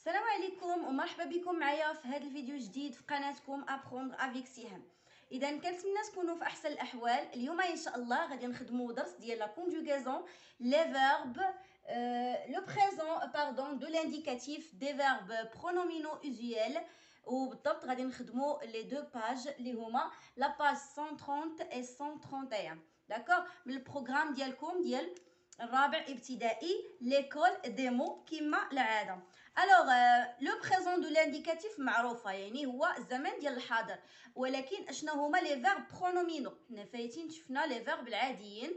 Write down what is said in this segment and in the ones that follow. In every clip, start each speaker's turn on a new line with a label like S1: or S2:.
S1: السلام عليكم ومرحبا بكم معايا في هذا الفيديو الجديد في قناتكم ابروندر افيك سهام. اذا كنتمنى تكونوا في احسن الاحوال. اليوم ان شاء الله غادي نخدموا درس ديال لا كونجوغاسيون لي فيرب لو بريزون باردون دو لانديكاتيف دي فيرب برونومينو اوزيال، وبالضبط غادي نخدموا لي دو باج اللي هما لا باج 130 و 131 داكوغ من البروغرام ديالكم ديال الرابع ابتدائي ليكول ديمو كما العاده. الوغ لو بريزون دو لانديكاتيف معروفه، يعني هو الزمان ديال الحاضر، ولكن اشنا هما لي فيرب برونومينو. حنا فايتين شفنا لي فيرب العاديين،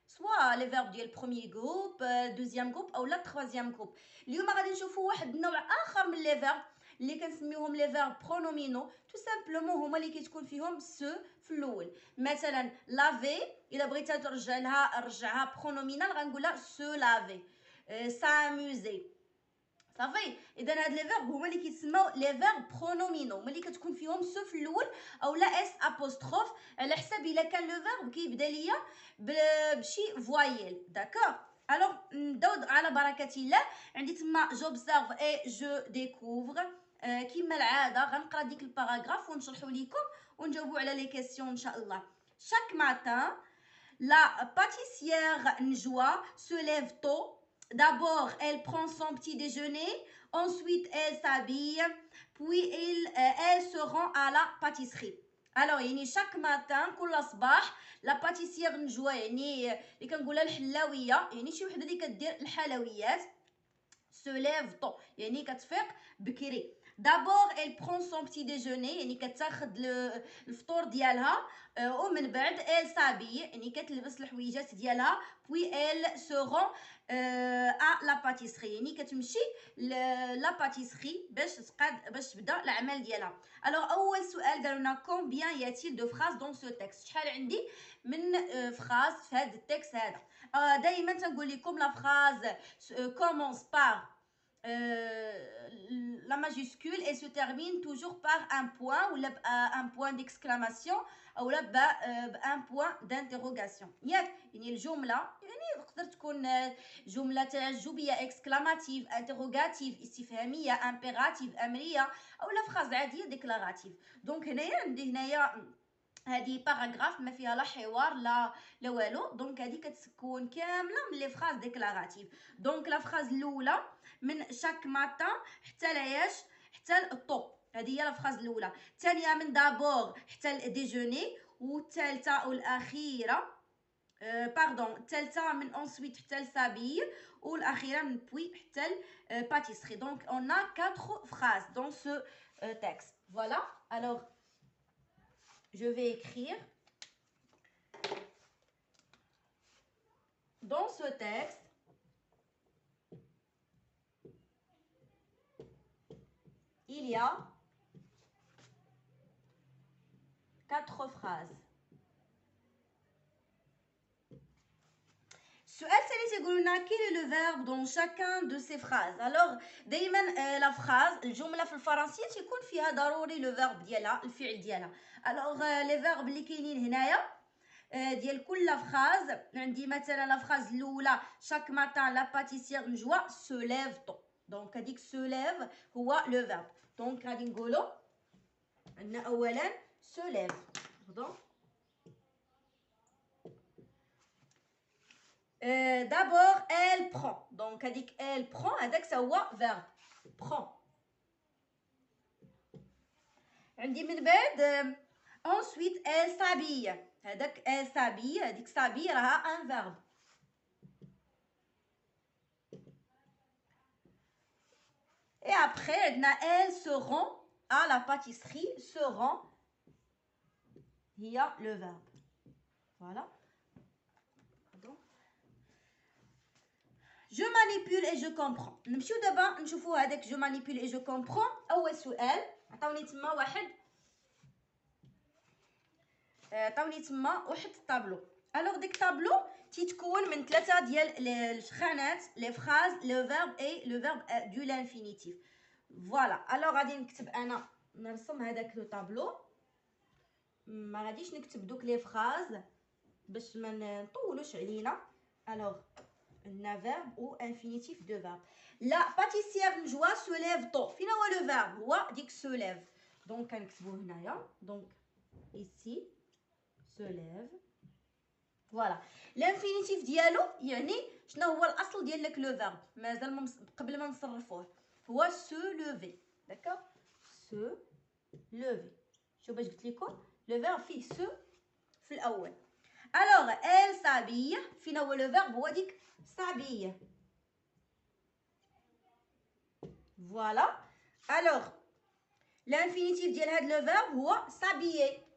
S1: سوا لي فيرب ديال بروميي جروب دوزيام جروب او لا تروازيام جروب. اليوم غادي نشوفوا واحد النوع اخر من لي فيرب اللي كنسميوهم لي فيرب برونومينو. تو سامبلومون هما اللي كتكون فيهم سو في الاول. مثلا لافي الا بغيتها ترجع لها رجعها برونومينال غنقولها سو لافي. ساموزي صافي. اذا هاد لي فيرب هما اللي كيتسموا لي فيرب برونومينو، هما اللي كتكون فيهم سو في الاول او لا اس ابوستروف، على حساب الا كان لو فيرب كيبدا ليا بشي فوايل. داكوغ الوغ نبداو على بركه الله. عندي تما جوبزيرف اي جو ديكوفر. كما العاده غنقرا ديك الباراغراف ونشرحوا لكم ونجاوبوا على لي كيسيون ان شاء الله. chaque matin la pâtissière Njwa se lève tôt. D'abord, elle prend son petit déjeuner, ensuite elle s'habille, puis elle se rend à la pâtisserie. Alors, يعني chaque matin كل صباح لا باتيسيير نجوى، يعني اللي كنقولها الحلاويه، يعني شي وحده اللي كدير الحلويات. se lève tôt يعني كتفيق بكري. d'abord elle prend son petit déjeuner يعني كتاخد الفطور ديالها، ومن بعد elle s'habille يعني كتلبس الحويجات ديالها. puis elle se rend à la pâtisserie يعني كتمشي لا باتيسري باش تبدا العمل ديالها. الوغ اول سؤال قالوا لنا combien y a-t-il de phrases dans ce texte؟ شحال عندي من فراز في هذا التكست هذا؟ دائما تنقول لكم لا فراز commence par la majuscule et se termine toujours par un point ou un point d'exclamation ou un point d'interrogation. ياك يعني الجمله يعني تقدر تكون جمله تعجبيه اكسكلاماتيف، انتروغاتيف، استفهاميه، امبيراتيف، امريه، او لا فراز عاديه ديكلاراتيف. دونك هنايا عندي هنايا هذه باراغراف ما فيها لا حوار لا والو، دونك هذه كتكون كامله من لي فراز ديكلاراتيف. دونك لا فراز الاولى من شاك ماتان حتى لعياش حتى الطو، هذه هي لا فراز الاولى. الثانيه من دابور حتى الديجوني، والثالثه والاخيره باردون الثالثه من انسويت حتى السابي، والاخيره من بوي حتى الباتيسري. دونك اون ا 4 phrases dans ce texte. Voilà. Alors je vais écrire dans ce texte il y a 4 phrases. السؤال الثالث يقول لنا quel est le verbe dans chacun de ces phrases. alors دائما لا فراز الجمله في الفرنسيه تيكون فيها ضروري لو فيرب ديالها، الفعل ديالها. alors لي فيرب اللي كاينين هنايا ديال كل فراز، عندي مثلا لا فراز الاولى chaque matin la pâtissière نجوى se lève tôt. دونك هذيك se lève هو لو فيرب. دونك غادي نقولوا عندنا اولا se lève. دونك d'abord elle prend. donc هذيك elle prend هذاك هو verbe prend. عندي من بعد ensuite elle s'habille. هذاك elle s'habille هذيك s'habille راها un verbe. et après عندنا elle se rend à la pâtisserie. se rend هي le verbe. voilà. je manipule et je comprends. نمشيو دابا نشوفوا هذاك je manipule et je comprends. اول سؤال عطاوني تما واحد الطابلو. الوغ ديك الطابلو تيتكون من 3 ديال الخانات لي فراز لو فيرب اي لو فيرب دو لانفينيتيف. فوالا. الوغ غادي نكتب انا نرسم هذاك لو طابلو، ما غاديش نكتب دوك لي فراز باش ما نطولوش علينا. الوغ verbe ou infinitif de verbe. La pâtissière Njoua se lève tôt. فين هو le verbe هو ديك se lève. Donc كنكتبوه هنايا. Donc ici se lève. Voilà. L'infinitif ديالو يعني شنو هو الاصل ديال لك لو فيرب مازال قبل ما نصرفوه هو se lever. D'accord? Se lever. شوف باش قلت لكم لو فيرب فيه se في الاول. Alors elle s'habille فين هو لو فيرب هو ديك s'habille. Voilà. Alors l'infinitif ديال هاد لو فيرب هو s'habiller.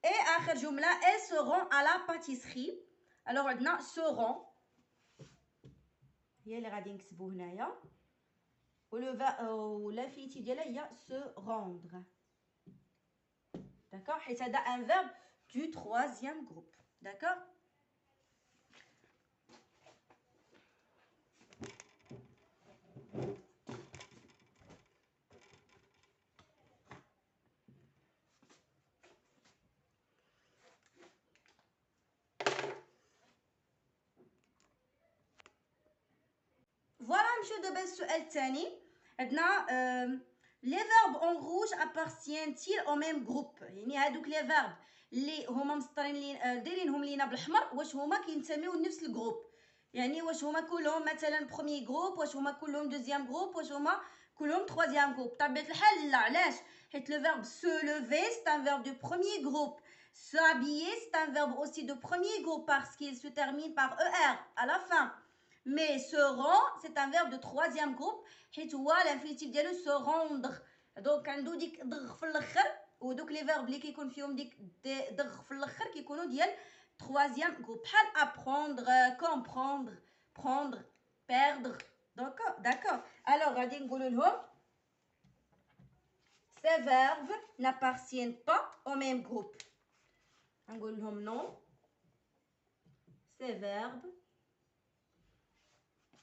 S1: Et آخر جملة elles seront à la pâtisserie. Alors عندنا seront هي اللي غادي نكتبو هنايا و l'infinitif ديالها هي se rendre. D'accord? حيت هذا un verbe du troisième groupe. D'accord? Voilà نمشيو دابا للسؤال الثاني. عندنا les verbes en rouge appartiennent-ils au même groupe؟ يعني هادوك لي فيرب اللي هما مسطرين لي دايرينهم لينا بالحمر واش هما كينتميو لنفس الجروب؟ يعني واش هما كلهم مثلا بروميي جروب، واش هما كلهم دوزيام جروب، واش هما كلهم تروازيام جروب؟ بطبيعة الحال لا. علاش؟ حيت لو فيرب se lever c'est un verbe du premier groupe. S'habiller c'est un verbe aussi de premier groupe parce qu'il se termine par er à la fin. Mais se rend c'est un verbe de troisième groupe حيت هو l'infinitif ديالو se rendre. دونك عنده ديك دغ في الاخر ودوك لي فيرب اللي كيكون فيهم ديك دغ في الاخر كيكونوا ديال troisième groupe بحال apprendre, comprendre, prendre, perdre. D'accord. Alors غادي نقولوا لهم ces verbes n'appartiennent pas au même groupe. نقول لهم non. Ces verbes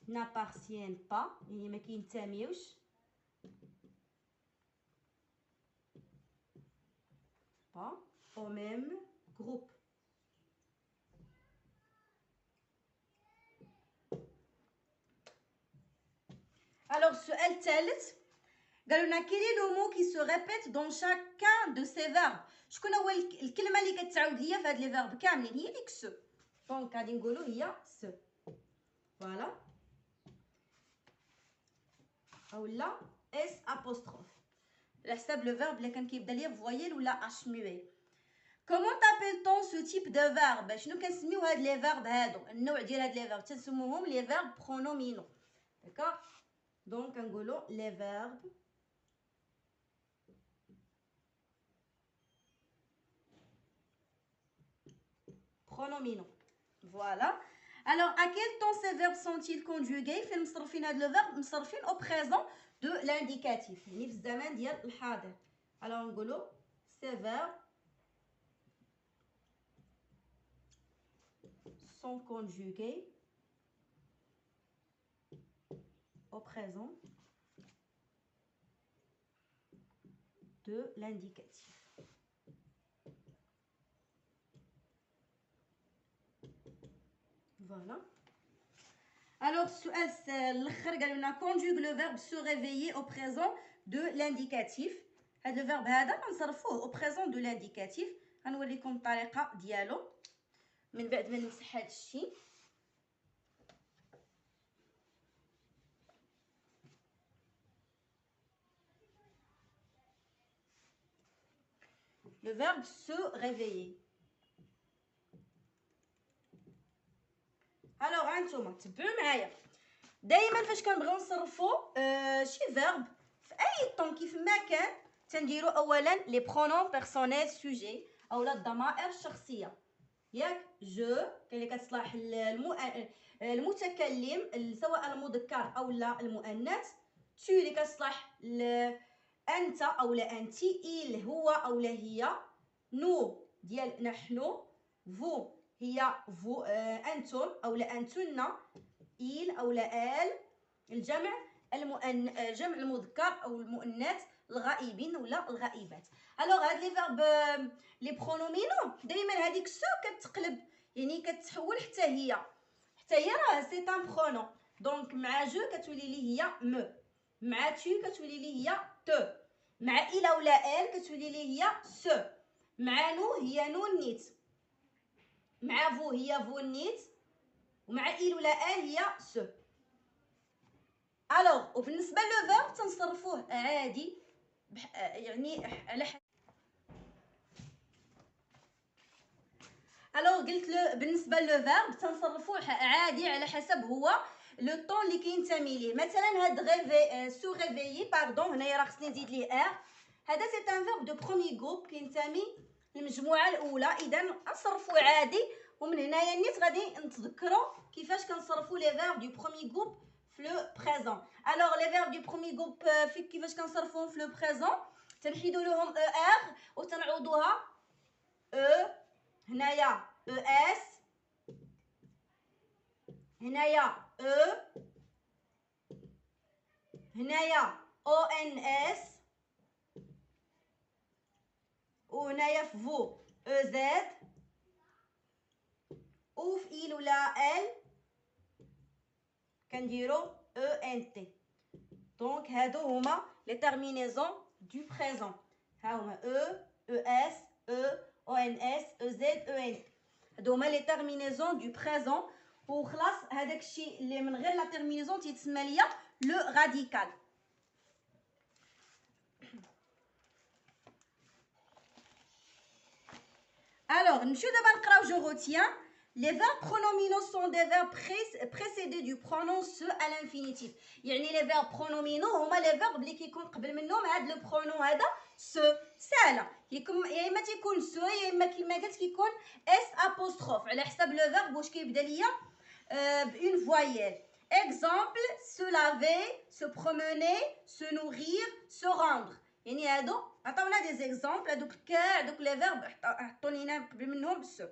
S1: n'appartiennent pas يعني ما كينتميوش pas au même groupe. Alors السؤال الثالث قالوا لنا quel est le mot qui se répète dans chacun de ces verbes؟ شكون هو الكلمه اللي كتعاود ليا في هاد لي فيرب كاملين؟ هي ديك سو. دونك غادي نقولوا هي سو. فوالا اولا اس ابوستروف على حساب لو فيرب اللي كان كيبدا ليا بفويل ولا اش موي. كومون تابيل-t-on سو تيب دو فيرب؟ شنو كنسميو هاد لي فيرب هادو؟ النوع ديال هاد لي فيرب تنسموهم لي فيرب برونومينو. داكوغ؟ دونك كنقولوا لي فيرب pronominaux. Voilà. Alors, à quel temps ces verbes sont-ils conjugués؟ فين مصرفين هاد لو فيرب؟ مصرفين au présent de l'indicatif يعني في الزمن ديال الحاضر. alors نقولوا ces verbes sont conjugués au présent de l'indicatif. Voilà. Alors السؤال الاخر قالوا لنا conjugue le verbe se réveiller au présent de l'indicatif. هذا الفيرب هذا غنصرفوه au présent de l'indicatif. غنوريكم الطريقه ديالو من بعد ما نمسح هذا الشيء. Le verbe se réveiller. Alors هانتوما تبعوا معايا دائما فاش كنبغيو نصرفوا شي فيرب في اي طون كيف ما كان تنديروا اولا لي برونون بيرسونيل سوجي اولا الضمائر الشخصيه ياك جو اللي كتصلح المتكلم سواء المذكر او لا المؤنث، تو اللي كتصلح انت او لا انت، il هو او لا هي، نو ديال نحن، فو هي فو انتم او لا انتن، il او لا ال، الجمع جمع المذكر او المؤنث، الغائبين ولا الغائبات. الوغ هاد لي فيرب لي برونومينو دائما هذيك سو كتقلب، يعني كتحول حتى هي راه سي ان برونو. دونك مع جو كتولي لي هي م، مع تو كتولي لي هي ت، مع إلا ولا ال كتولي لي هي س، مع نو هي نون نيت، مع فو هي فو نيت، ومع إل ولا ال هي س. الوغ وبالنسبه لو فيرب تنصرفوه عادي يعني على حسب. الوغ قلت له بالنسبه لو فيرب تنصرفوه عادي على حسب هو لو طون اللي كينتمي ليه. مثلا هاد غيفي سو ريفيي باردون، هنايا راه خصني نزيد ليه ار، هذا سي ان فيرب دو بروميي جروب كينتمي للمجموعه الاولى، اذا نصرفوه عادي. ومن هنايا نيت غادي نتذكروا كيفاش كنصرفوا لي فيرب دو بروميي جروب في لو بريزون. الوغ لي فيرب دو بروميي جروب في كيفاش كنصرفوهم في لو بريزون، تنحيدوا لهم او ار وتنعوضوها او، هنايا او اس، هنايا او، هنايا او ان اس، وهنايا في فو او زد، وفي إل ولا ال كنديرو او ان تي. دونك هادو هما لي تيرمينيزون دو بريزون، ها هما او، او اس، او ان اس، او زد، او ان تي، هادو هما لي تيرمينيزون دو بريزون. وخلاص هذاك الشيء اللي من غير لا تيرمينيزون تيتسمى ليا لو راديكال. Alors, نمشيو دابا نقراو جو روتيان. Les verbes pronominaux sont des verbes précédés du pronom se à l'infinitif. يعني les verbes pronominaux هما les verbes اللي كيكون قبل منهم هاد لو pronom هذا se. ساهله، يا اما تيكون se يا اما كما قلت كيكون s apostrophe على حسب لو verbe واش كيبدا ليا بune voyelle. Exemple: se laver, se promener, se nourrir, se rendre. يعني هادو عطاونا دي زيكزامبل، هادوك كاع دوك لي فيرب حطوا لينا قبل منهم سو.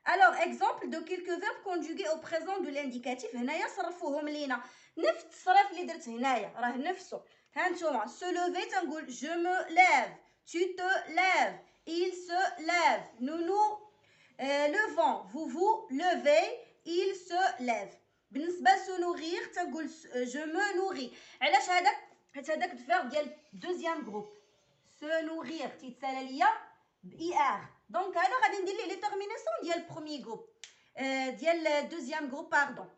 S1: الوغ اكزامبل دو كيلكو فيرب كونجوغي او بريزون دو لانديكاتيف، هنايا صرفوهم لينا نفس التصريف اللي درت هنايا، راه نفسه. ها نتوما سو لوفي تنقول جو مو ليف، tu te lèves, il se lève, nous nous levons, vous vous levez, il se lève. بالنسبه سو نوغير تنقول جو مو نوغي. علاش هذاك؟ حيت هذاك الفيرب ديال دوزيام جروب سو نوغير تيتسالى ليا باي ار، دونك هذا غادي ندير ليه لي تيرميناسيون ديال بروميي جروب ديال دوزيام جروب باردون.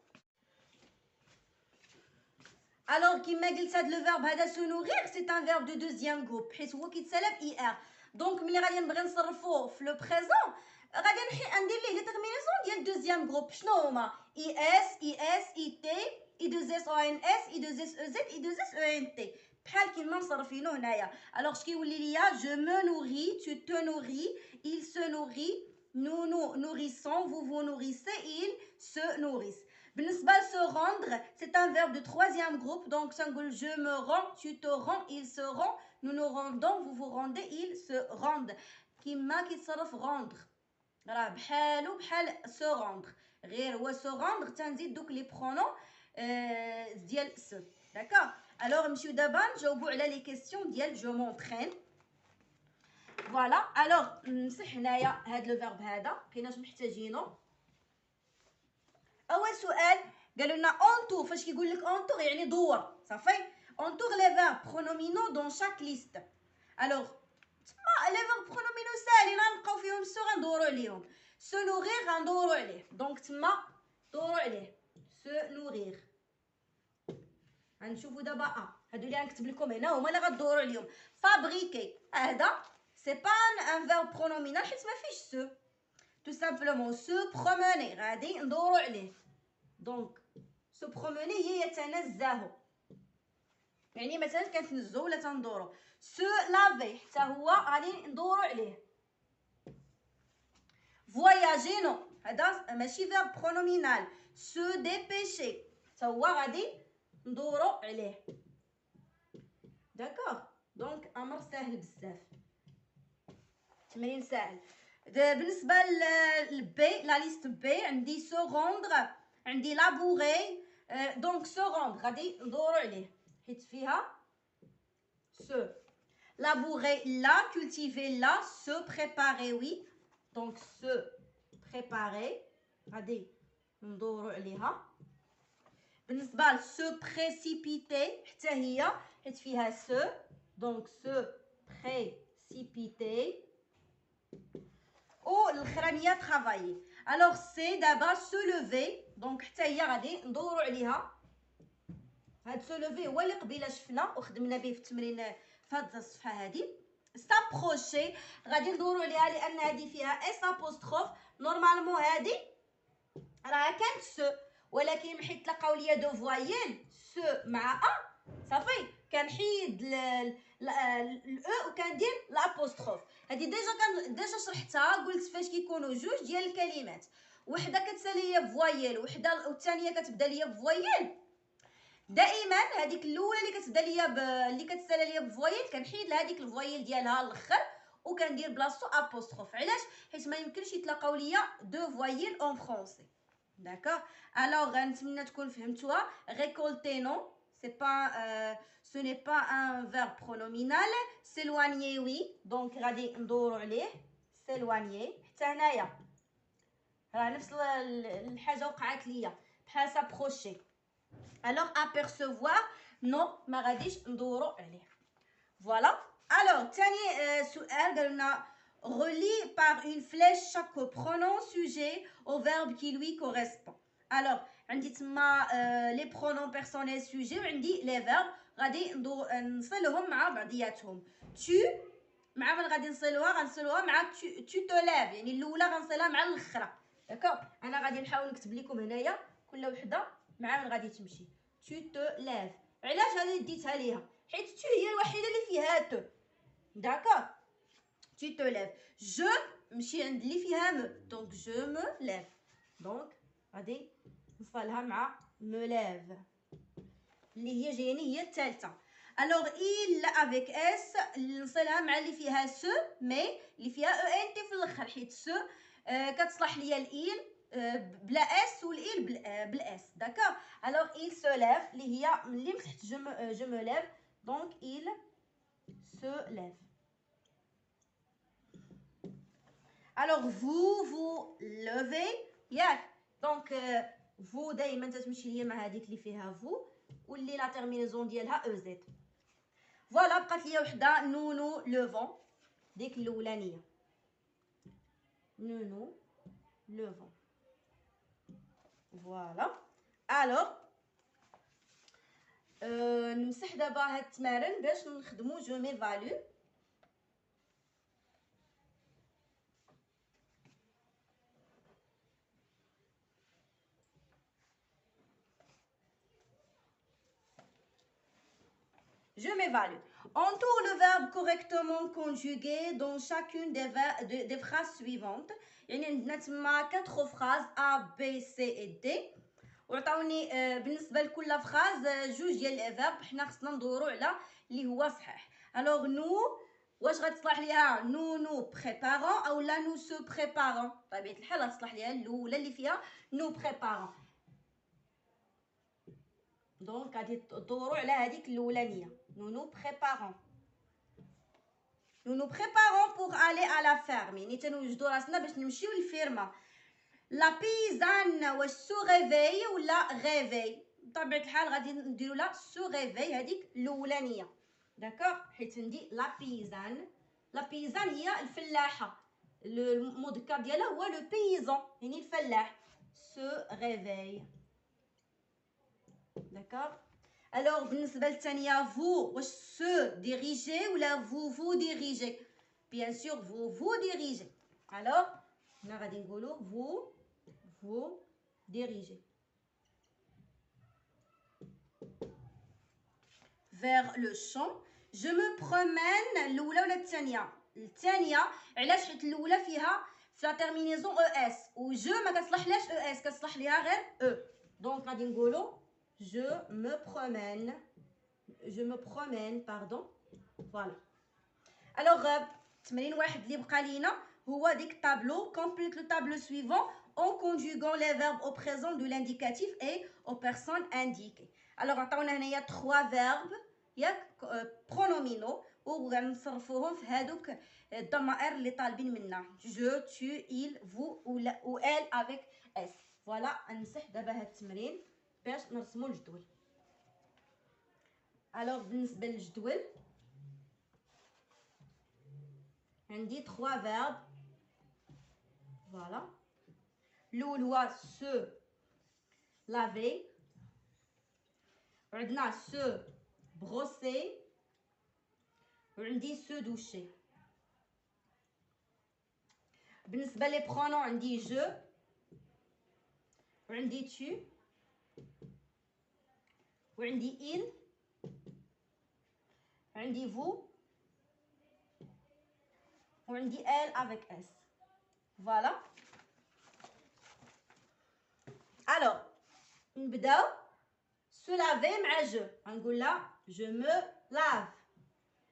S1: الوغ كيما قلت هذا لو فيرب هذا سو نوغير سي ان فيرب دو دوزيام جروب حيت هو كيتسالى باي ار. دونك ملي غادي نبغي نصرفوه في لو بريزون غادي ندير ليه لي تيرميناسيون ديال دوزيام جروب. شنو هما؟ اي اس، اي اس، اي تي، اي دوز اس او ان اس، اي دوز اس او زد، اي دوز اس او ان تي، بحال كيما مصرفينو هنايا. الوغ اش كيولي ليا؟ جو مو نوري، tu te nourris, il se nourrit, nous nous nourrissons, vous vous nourrissez, ils se nourrissent. بالنسبه لسو روندر سي ان فيرب دو troisième groupe، دونك تنقول جو me rends, tu te rends, il se rend, nous nous rendons, vous vous rendez, ils se rendent. كيما كيتصرف روندر راه بحالو بحال سو روندر، غير هو سو روندر تنزيد دوك لي برونون ديال سو. داكوغ. الوغ نمشيو دابا نجاوبو على لي كيسيون ديال جو مونطرين. فوالا. الوغ نمسح هنايا هاد لو فيرب هذا مكايناش محتاجينو. اول سؤال قالوا لنا اونتور، فاش كيقول لك اونتور يعني دور صافي. اونتور لي فيرب برونومينو دون شاك ليست. الوغ تما لي فيرب برونومينو ساهلين غنبقاو فيهم سو غندورو عليهم. سو نوغير غندورو عليه، دونك تما دورو عليه سو نوغير. غنشوفو دابا هادو اللي غنكتب لكم هنا هما اللي غدورو عليهم. فابريكي هذا سي با ان فيرب برونومينال حيت ما فيش سو. تو سامبلومون سو بروموني غادي ندورو عليه، دونك سو بروموني هي يتنزه، يعني مثلا كنتنزهو ولا تندورو. سو لافي حتى هو غادي ندورو عليه. فواياجي نو هذا ماشي فيرب برونومينال. سو ديبيشي حتى هو غادي ندورو عليه. داكوغ. دونك امر ساهل بزاف، تمرين ساهل. بالنسبه للبي لا ليست بي عندي سو روندر، عندي لابوري. دونك سو روندر غادي ندورو عليه حيت فيها سو. labourer là, cultiver là, se préparer oui. Donc se préparer غادي ندورو عليها. بالنسبه ل se précipiter حتى هي حيت فيها se donc se précipiter. و الاخرانيه travailler. alors c'est دابا se lever donc حتى هي غادي ندورو عليها. هاد se lever هو اللي قبيله شفنا وخدمنا به في التمرين في هاد الصفحه هادي. s'approcher غادي ندورو عليها لان هادي فيها اس apostrophe. نورمالمون هادي راه كانت سو ولكن حيت تلقاو ليا دو فوايل سو مع ا صافي كنحيد الاو وكندير لابوستروف. هذه ديجا شرحتها قلت فاش كيكونوا جوج ديال الكلمات وحده كتسالي ليا بفوايل وحده والثانيه كتبدا ليا بفوايل. دائما هذيك الاولى اللي كتبدا ليا اللي كتسالي ليا بفوايل كنحيد لهذيك الفوايل ديالها الاخر وكندير بلاصتو ابوستروف. علاش؟ حيت ما يمكنش يتلاقاو ليا دو فوايل اون فرونسي. D'accord. Alors, غنتمنى تكون فهمتوها. récolter non, ce n'est pas un verbe pronominal. s'éloigner oui, donc غادي ندورو عليه s'éloigner. حتى هنايا راه نفس الحاجه وقعت ليا بحال s'approcher. alors apercevoir non ما غاديش ندورو عليه. فوالا. alors ثاني سؤال قالوا لنا relie par une flèche chaque pronom sujet au verbe qui lui correspond. alors عندي تما les pronoms personnels sujet وعندي les verbes غادي نصلهم مع بعضياتهم. tu مع من غادي غنصلوها مع tu te lèves يعني الاولى غنصلها مع الاخرى. داكوغ انا غادي نحاول نكتب لكم هنايا كل وحده مع من غادي تمشي. tu te lèves. علاش هذه ديتها ليها؟ حيت tu هي الوحيده اللي فيها تو. داكوغ tu te lèves. je مشي عند اللي فيها me donc je me lève donc غادي نصلها مع me lève اللي هي جاياني هي الثالثه. alors il avec s نصلها مع اللي فيها se mais اللي فيها e n t في الاخر حيت se كتصلح ليا الايل بلا اس والايل بلا اس. داكوغ alors il se lève اللي هي ملي مسحت je me lève donc il se lève. alors vous levez ياك دونك vous دائما تتمشي ليا مع هذيك اللي فيها vous واللي لا تيرمينيزون ديالها او زد. فوالا بقات ليا وحده نونو لوفون ديك الاولانيه نونو لوفون. فوالا. الوغ نمسح دابا هاد التمارين باش نخدمو جو ميفالو. Je m'évalue. Entoure le verbe correctement conjugué dans chacune des phrases suivantes. يعني عندنا تما 4 phrases A, B, C et D. وعطاوني بالنسبة لكل فراز جوج ديال لي فيرب حنا خصنا ندورو على اللي هو صحيح. الوغ نو واش غتصلح ليها نو بريبارون او لا نو سو بريبارون؟ بطبيعة الحال غتصلح ليها الاولى اللي فيها نو بريبارون. دونك غادي تدورو على هذيك الاولانيه nous préparons pour aller à la ferme يعني تنوجدوا راسنا باش نمشيو للفيرما. لا بيزان واش سو ريفي ولا ريفي؟ بطبيعه الحال غادي نديرو لا سو ريفي هذيك الاولانيه. داكوغ حيت عندي لا بيزان هي الفلاحه المذكر ديالها هو لو بيزون يعني الفلاح. سو ريفي. داكوغ. alors بالنسبه للثانيه vous واش se diriger ولا vous dirigez؟ bien sûr vous dirigez. alors هنا غادي نقولوا vous dirigez. vers le champ je me promène الاولى ولا الثانيه؟ الثانيه. علاش؟ حيت الاولى فيها في لا تيرمينيزون او اس و جو ما كتصلحلاش او اس كتصلح ليها غير او. دونك غادي نقولوا je me promène pardon. voilà. alors تمرين واحد اللي بقى لينا هو ديك الطابلو. complète le tableau suivant en conjuguant les verbes au présent de l'indicatif et aux personnes indiquées. alors عطاونا هنايا 3 verbes ياك pronominaux وغنصرفوهم في هادوك الضمائر اللي طالبين منا جو تو il vous ou elle avec s. فوالا نمسح دابا هاد التمرين باش نرسموا الجدول. الوغ بالنسبه للجدول عندي 3 فيرب. فوالا الاول هو سو لافي، وعندنا سو بروسي، وعندي سو دوشي. بالنسبه لي برونون عندي جو، وعندي tu، وعندي il، وعندي vous، وعندي elle avec s. فوالا. الوغ نبداو سو لافي مع جو. غنقول لها جو مو لاف.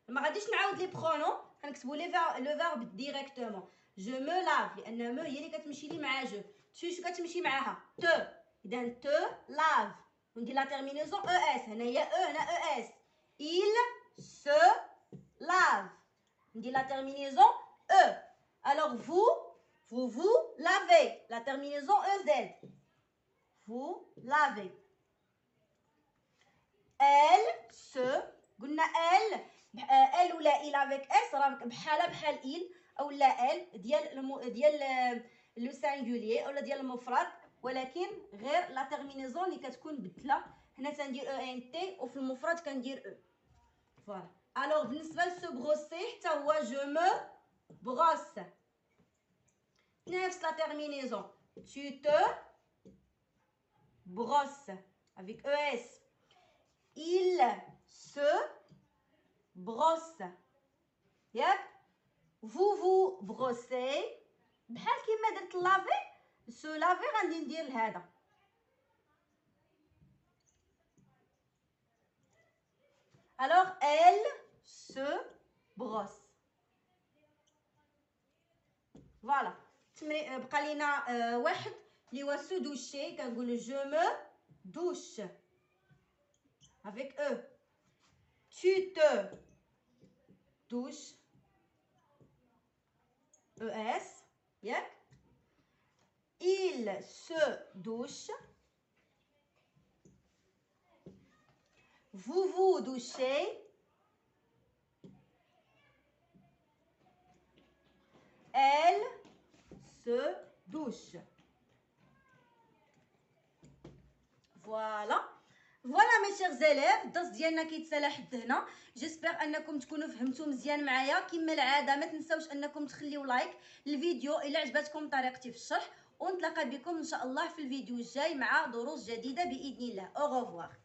S1: ما غاديش نعاود لي برونون، غنكتبوا لي لو فيرب ديريكتومون. جو مو لاف لان مو هي اللي كتمشي لي مع جو. تو شو كتمشي معاها؟ تو. اذا تو لاف وندير لا تيرمينيزون او اس. هنايا او هنا او اس. il se lave ندير لا تيرمينيزون او. alors vous lavez la terminaison ez. vous lavez. elle se قلنا elle ولا il avec s راه بحال il اولا elle ديال لو سانغولير اولا ديال المفرد، ولكن غير لا تيرمينيزون اللي كتكون بدله. هنا تندير او ان تي وفي المفرد كندير او. فوالا. الوغ بالنسبه لسو بروسي حتى هو جو مو بروس. نفس la terminaison. Tu te brosses avec ES. Il se brosse. ياك؟ vous vous brossez. بحال كيما درت لافي سو لافي غادي ندير لهذا. alors elle se brosse. فوالا. بقى لينا واحد اللي هو سو دوشي. كنقول جو مو douche avec e. tu te douches es ياك. il se douche. vous vous douchez. elle se douche. فوالا. فوالا مي شيغ زيليف، الدرس ديالنا كيتسالى حد هنا. جيسبر انكم تكونوا فهمتوا مزيان معايا. كما العاده ما تنساوش انكم تخليو لايك للفيديو الا عجبتكم طريقتي في الشرح، ونتلاقى بكم ان شاء الله في الفيديو الجاي مع دروس جديده باذن الله. او ريفوار.